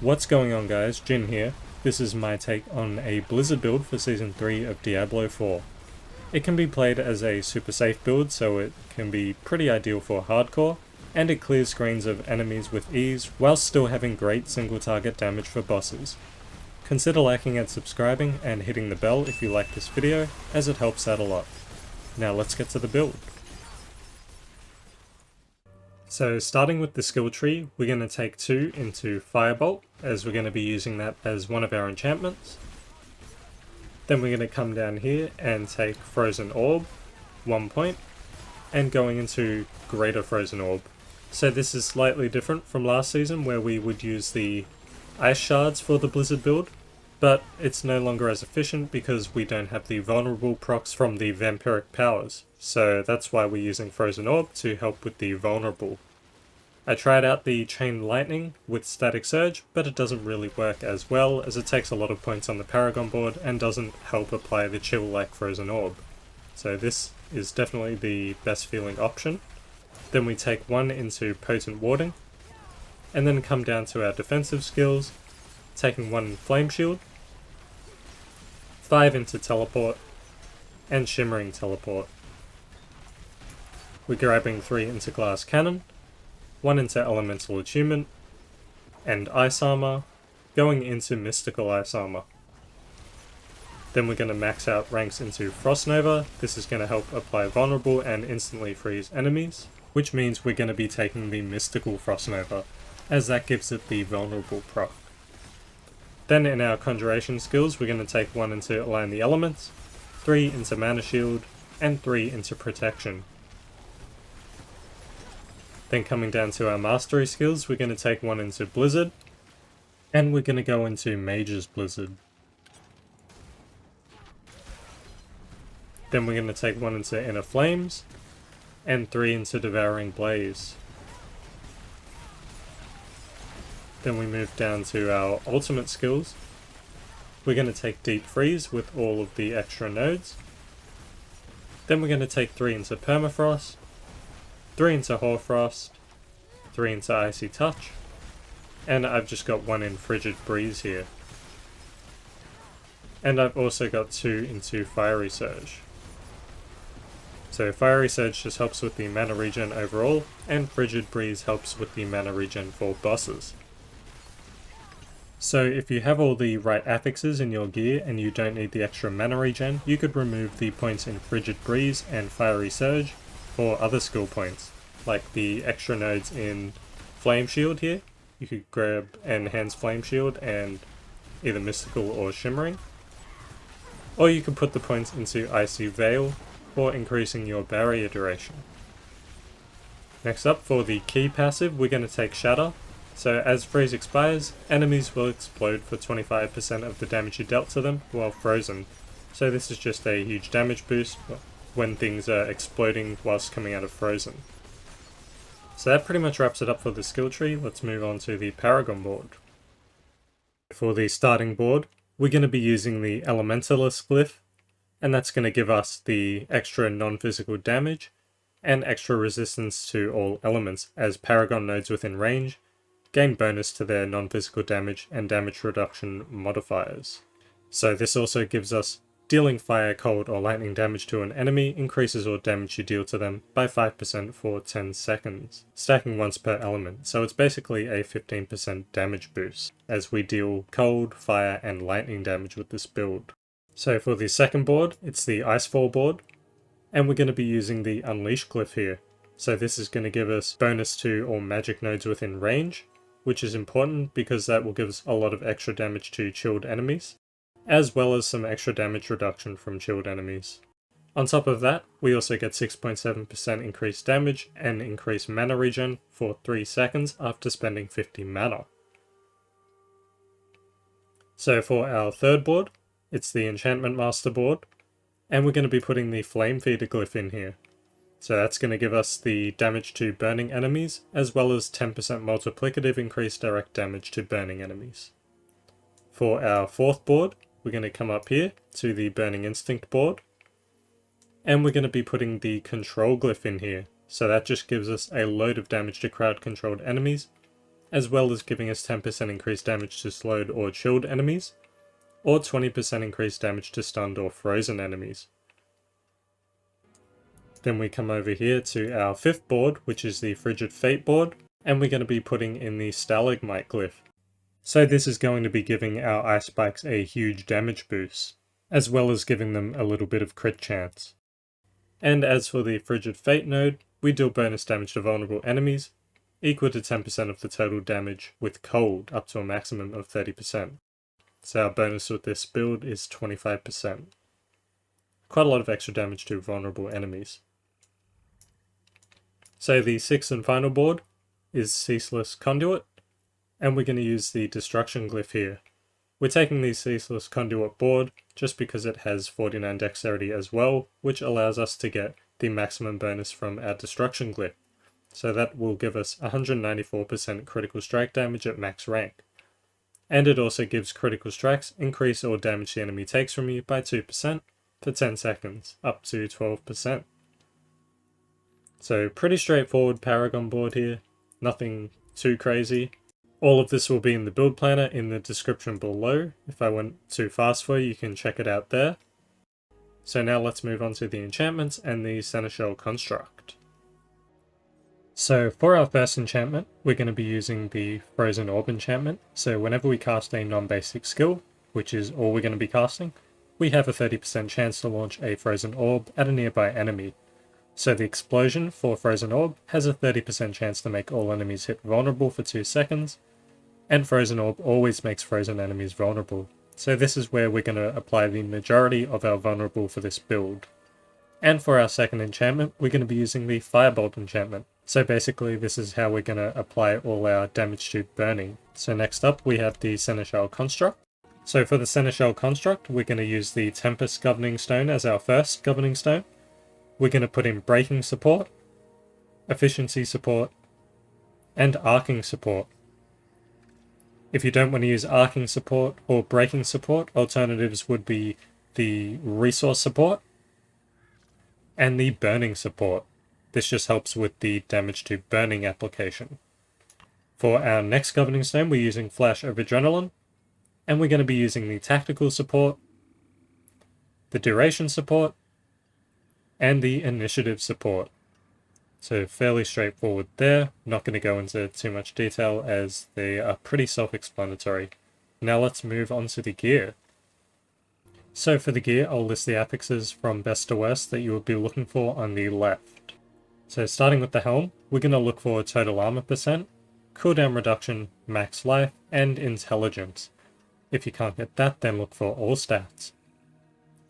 What's going on guys, Jin here. This is my take on a Blizzard build for Season 3 of Diablo IV. It can be played as a super safe build, so it can be pretty ideal for hardcore, and it clears screens of enemies with ease, whilst still having great single target damage for bosses. Consider liking and subscribing and hitting the bell if you like this video, as it helps out a lot. Now let's get to the build. So starting with the skill tree, we're going to take 2 into Firebolt, as we're going to be using that as one of our enchantments. Then we're going to come down here and take Frozen Orb, 1 point, and going into Greater Frozen Orb. So this is slightly different from last season where we would use the Ice Shards for the Blizzard build, but it's no longer as efficient because we don't have the vulnerable procs from the vampiric powers, so that's why we're using Frozen Orb to help with the vulnerable. I tried out the Chain Lightning with Static Surge, but it doesn't really work as well as it takes a lot of points on the Paragon board and doesn't help apply the chill like Frozen Orb. So this is definitely the best feeling option. Then we take 1 into Potent Warding, and then come down to our defensive skills, taking 1 in Flame Shield, 5 into Teleport, and Shimmering Teleport. We're grabbing 3 into Glass Cannon, 1 into Elemental Attunement, and Ice Armor, going into Mystical Ice Armor. Then we're going to max out ranks into Frost Nova. This is going to help apply Vulnerable and instantly freeze enemies, which means we're going to be taking the Mystical Frost Nova, as that gives it the Vulnerable proc. Then in our Conjuration skills, we're going to take 1 into Align the Elements, 3 into Mana Shield, and 3 into Protection. Then coming down to our Mastery skills, we're going to take 1 into Blizzard, and we're going to go into Mage's Blizzard. Then we're going to take 1 into Inner Flames, and 3 into Devouring Blaze. Then we move down to our ultimate skills. We're going to take Deep Freeze with all of the extra nodes. Then we're going to take 3 into Permafrost, 3 into Hoarfrost, 3 into Icy Touch, and I've just got 1 in Frigid Breeze here. And I've also got 2 into Fiery Surge. So Fiery Surge just helps with the mana regen overall, and Frigid Breeze helps with the mana regen for bosses. So if you have all the right affixes in your gear and you don't need the extra mana regen, you could remove the points in Frigid Breeze and Fiery Surge for other skill points, like the extra nodes in Flame Shield here. You could grab Enhanced Flame Shield and either Mystical or Shimmering. Or you could put the points into Icy Veil for increasing your barrier duration. Next up, for the key passive, we're going to take Shatter. So as Freeze expires, enemies will explode for 25% of the damage you dealt to them while frozen. So this is just a huge damage boost when things are exploding whilst coming out of frozen. So that pretty much wraps it up for the skill tree. Let's move on to the Paragon board. For the starting board, we're going to be using the Elementalist glyph, and that's going to give us the extra non-physical damage and extra resistance to all elements, as Paragon nodes within range gain bonus to their non-physical damage and damage reduction modifiers. So this also gives us dealing fire, cold, or lightning damage to an enemy increases all damage you deal to them by 5% for 10 seconds, stacking once per element, so it's basically a 15% damage boost, as we deal cold, fire, and lightning damage with this build. So for the second board, it's the Icefall board, and we're going to be using the Unleash glyph here. So this is going to give us bonus to all magic nodes within range, which is important because that will give us a lot of extra damage to chilled enemies, as well as some extra damage reduction from chilled enemies. On top of that, we also get 6.7% increased damage and increased mana regen for 3 seconds after spending 50 mana. So for our third board, it's the Enchantment Master board, and we're going to be putting the Flame Feeder glyph in here. So that's going to give us the damage to burning enemies, as well as 10% multiplicative increased direct damage to burning enemies. For our fourth board, we're going to come up here to the Burning Instinct board, and we're going to be putting the Control glyph in here. So that just gives us a load of damage to crowd controlled enemies, as well as giving us 10% increased damage to slowed or chilled enemies, or 20% increased damage to stunned or frozen enemies. Then we come over here to our 5th board, which is the Frigid Fate board, and we're going to be putting in the Stalagmite glyph. So this is going to be giving our ice spikes a huge damage boost, as well as giving them a little bit of crit chance. And as for the Frigid Fate node, we deal bonus damage to vulnerable enemies, equal to 10% of the total damage with cold, up to a maximum of 30%. So our bonus with this build is 25%. Quite a lot of extra damage to vulnerable enemies. So the 6th and final board is Ceaseless Conduit, and we're going to use the Destruction glyph here. We're taking the Ceaseless Conduit board just because it has 49 dexterity as well, which allows us to get the maximum bonus from our Destruction glyph. So that will give us 194% critical strike damage at max rank. And it also gives critical strikes increase or damage the enemy takes from you by 2% for 10 seconds, up to 12%. So pretty straightforward Paragon board here, nothing too crazy. All of this will be in the build planner in the description below. If I went too fast for you, you can check it out there. So now let's move on to the enchantments and the Seneschal construct. So for our first enchantment, we're going to be using the Frozen Orb enchantment. So whenever we cast a non-basic skill, which is all we're going to be casting, we have a 30% chance to launch a Frozen Orb at a nearby enemy. So the explosion for Frozen Orb has a 30% chance to make all enemies hit vulnerable for 2 seconds, and Frozen Orb always makes frozen enemies vulnerable. So this is where we're going to apply the majority of our vulnerable for this build. And for our second enchantment, we're going to be using the Firebolt enchantment. So basically this is how we're going to apply all our damage to burning. So next up we have the Seneschal construct. So for the Seneschal construct, we're going to use the Tempest Governing Stone as our first Governing Stone. We're going to put in Breaking support, Efficiency support, and Arcing support. If you don't want to use Arcing support or Breaking support, alternatives would be the Resource support and the Burning support. This just helps with the damage to burning application. For our next Governing Stone, we're using Flash of Adrenaline, and we're going to be using the Tactical support, the Duration support, and the Initiative support. So fairly straightforward there. Not going to go into too much detail as they are pretty self-explanatory. Now let's move on to the gear. So for the gear, I'll list the affixes from best to worst that you would be looking for on the left. So starting with the Helm, we're going to look for total armor percent, cooldown reduction, max life, and intelligence. If you can't get that, then look for all stats.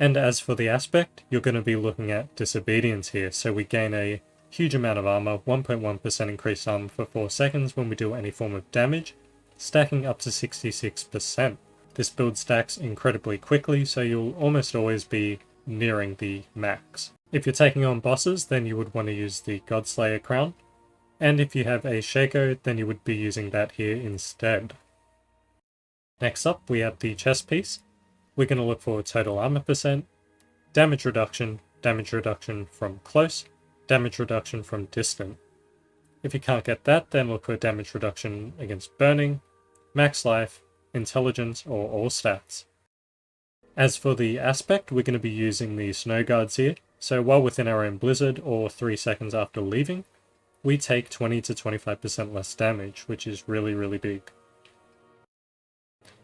And as for the aspect, you're going to be looking at disobedience here, so we gain a huge amount of armor, 1.1% increased armor for 4 seconds when we do any form of damage, stacking up to 66%. This build stacks incredibly quickly, so you'll almost always be nearing the max. If you're taking on bosses, then you would want to use the Godslayer crown, and if you have a Shaco, then you would be using that here instead. Next up, we have the chest piece. We're going to look for total armor percent, damage reduction from close, damage reduction from distant. If you can't get that, then look for damage reduction against burning, max life, intelligence, or all stats. As for the aspect, we're going to be using the snow guards here, so while within our own blizzard or 3 seconds after leaving, we take 20 to 25% less damage, which is really big.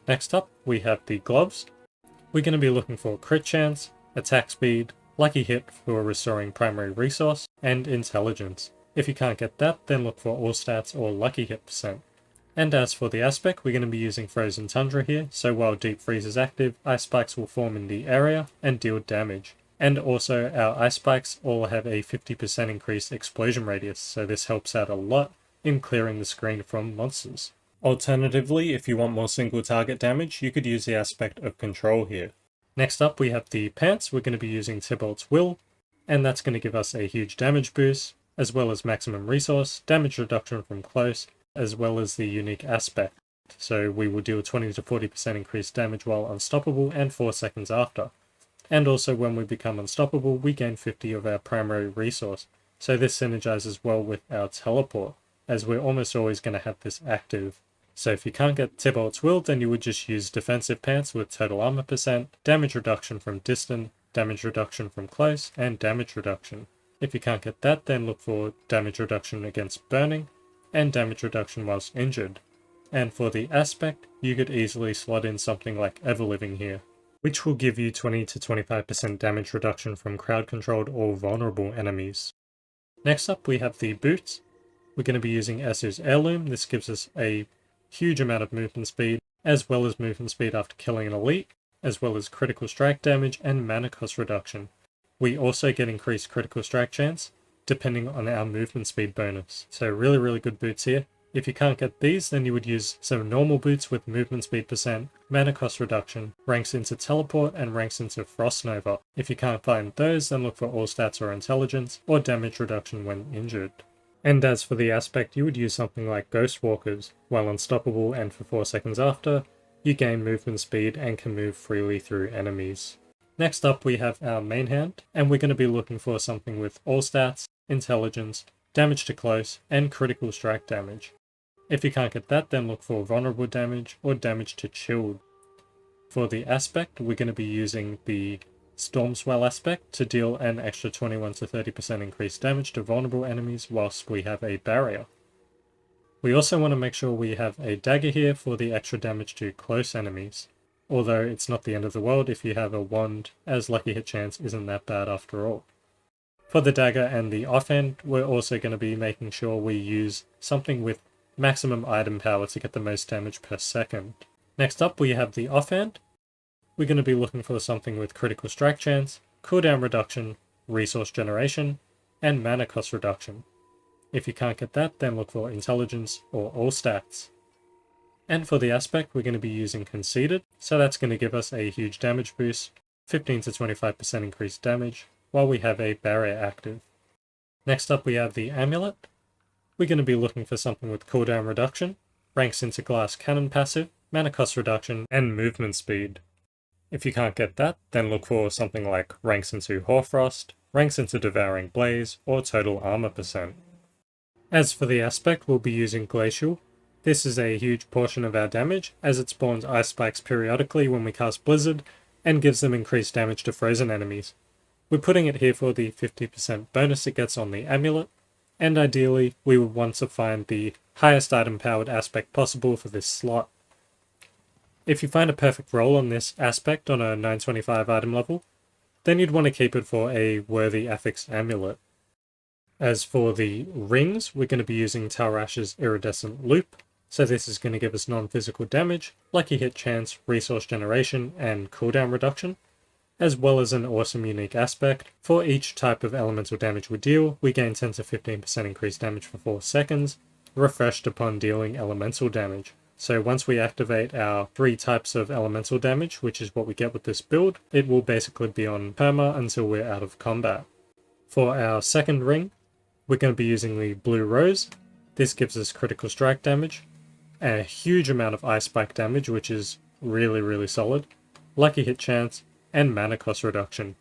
Next up, we have the gloves. We're going to be looking for crit chance, attack speed, lucky hit for restoring primary resource, and intelligence. If you can't get that, then look for all stats or lucky hit percent. And as for the aspect, we're going to be using Frozen Tundra here, so while Deep Freeze is active, ice spikes will form in the area and deal damage. And also our ice spikes all have a 50% increased explosion radius, so this helps out a lot in clearing the screen from monsters. Alternatively, if you want more single target damage, you could use the aspect of control here. Next up we have the pants. We're going to be using Tybalt's Will, and that's going to give us a huge damage boost, as well as maximum resource, damage reduction from close, as well as the unique aspect. So we will deal 20 to 40% increased damage while unstoppable and 4 seconds after. And also when we become unstoppable, we gain 50 of our primary resource. So this synergizes well with our teleport, as we're almost always going to have this active. So if you can't get Tybalt's Will, then you would just use defensive pants with total armor percent, damage reduction from distant, damage reduction from close, and damage reduction. If you can't get that, then look for damage reduction against burning, and damage reduction whilst injured. And for the aspect, you could easily slot in something like Everliving here, which will give you 20 to 25% damage reduction from crowd-controlled or vulnerable enemies. Next up we have the boots. We're going to be using Esu's Heirloom. This gives us a huge amount of movement speed, as well as movement speed after killing an elite, as well as critical strike damage and mana cost reduction. We also get increased critical strike chance, depending on our movement speed bonus. So really good boots here. If you can't get these, then you would use some normal boots with movement speed percent, mana cost reduction, ranks into teleport, and ranks into Frost Nova. If you can't find those, then look for all stats or intelligence, or damage reduction when injured. And as for the aspect, you would use something like Ghost Walkers. While unstoppable and for 4 seconds after, you gain movement speed and can move freely through enemies. Next up we have our main hand, and we're going to be looking for something with all stats, intelligence, damage to close, and critical strike damage. If you can't get that, then look for vulnerable damage or damage to chilled. For the aspect, we're going to be using the Stormswell aspect to deal an extra 21 to 30% increased damage to vulnerable enemies whilst we have a barrier. We also want to make sure we have a dagger here for the extra damage to close enemies, although it's not the end of the world if you have a wand, as lucky hit chance isn't that bad after all. For the dagger and the offhand, we're also going to be making sure we use something with maximum item power to get the most damage per second. Next up we have the offhand. We're going to be looking for something with critical strike chance, cooldown reduction, resource generation, and mana cost reduction. If you can't get that, then look for intelligence or all stats. And for the aspect, we're going to be using Conceited, so that's going to give us a huge damage boost, 15 to 25% increased damage, while we have a barrier active. Next up we have the Amulet. We're going to be looking for something with cooldown reduction, ranks into glass cannon passive, mana cost reduction, and movement speed. If you can't get that, then look for something like ranks into Hoarfrost, ranks into Devouring Blaze, or total armor percent. As for the aspect, we'll be using Glacial. This is a huge portion of our damage, as it spawns ice spikes periodically when we cast Blizzard, and gives them increased damage to frozen enemies. We're putting it here for the 50% bonus it gets on the Amulet, and ideally we would want to find the highest item powered aspect possible for this slot. If you find a perfect roll on this aspect on a 925 item level, then you'd want to keep it for a worthy affixed amulet. As for the rings, we're going to be using Talrash's Iridescent Loop, so this is going to give us non-physical damage, lucky hit chance, resource generation, and cooldown reduction, as well as an awesome unique aspect. For each type of elemental damage we deal, we gain 10 to 15% increased damage for 4 seconds, refreshed upon dealing elemental damage. So once we activate our 3 types of elemental damage, which is what we get with this build, it will basically be on perma until we're out of combat. For our second ring, we're going to be using the Blue Rose. This gives us critical strike damage, a huge amount of ice spike damage, which is really solid, lucky hit chance, and mana cost reduction.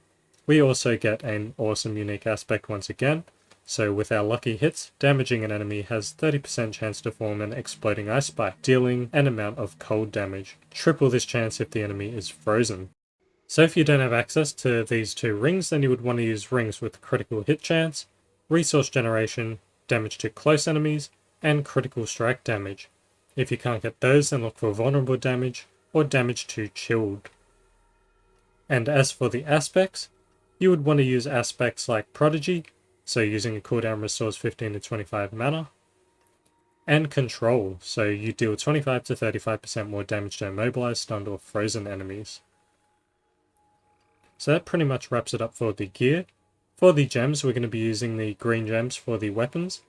We also get an awesome unique aspect once again. So with our lucky hits, damaging an enemy has 30% chance to form an exploding ice spike, dealing an amount of cold damage. Triple this chance if the enemy is frozen. So if you don't have access to these 2 rings, then you would want to use rings with critical hit chance, resource generation, damage to close enemies, and critical strike damage. If you can't get those, then look for vulnerable damage or damage to chilled. And as for the aspects, you would want to use aspects like Prodigy, so using a cooldown restores 15 to 25 mana, and Control, so you deal 25 to 35% more damage to immobilized, stunned, or frozen enemies. So that pretty much wraps it up for the gear. For the gems, we're going to be using the green gems for the weapons,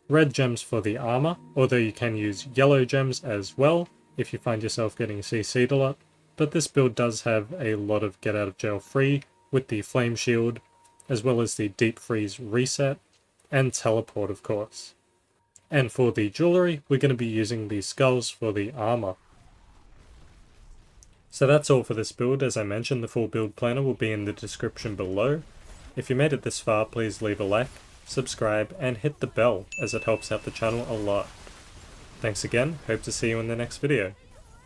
red gems for the armor, although you can use yellow gems as well if you find yourself getting CC'd a lot, but this build does have a lot of get out of jail free with the flame shield, as well as the deep freeze reset, and teleport of course. And for the jewellery, we're going to be using the skulls for the armour. So that's all for this build. As I mentioned, the full build planner will be in the description below. If you made it this far, please leave a like, subscribe, and hit the bell as it helps out the channel a lot. Thanks again, hope to see you in the next video.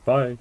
Bye!